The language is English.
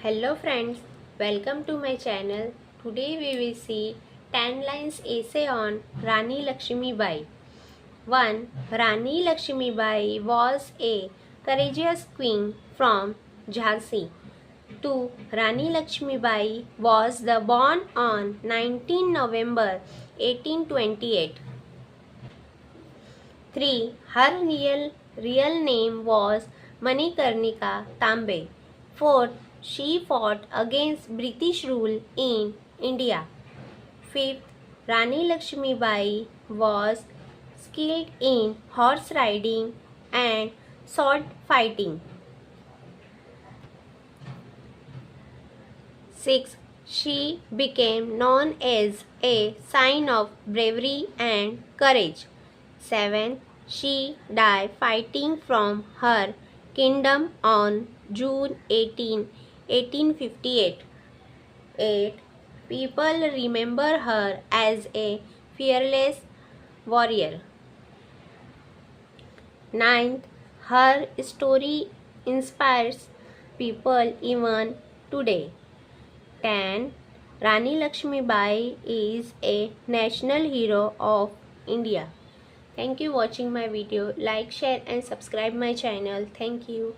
Hello friends, welcome to my channel. Today we will see 10 lines essay on Rani Lakshmi Bai. 1. Rani Lakshmi Bai was a courageous queen from Jhansi. 2. Rani Lakshmi Bai was born on 19 November 1828. 3. Her real name was Manikarnika Tambe. 4. She fought against British rule in India. 5th. Rani Lakshmi Bai was skilled in horse riding and sword fighting. 6. She became known as a sign of bravery and courage. 7. She died fighting from her kingdom on June 18, 1858. 8. People remember her as a fearless warrior. 9th. Her story inspires people even today. 10. Rani Lakshmi Bai is a national hero of India. Thank you watching my video. Like, share and subscribe my channel. Thank you.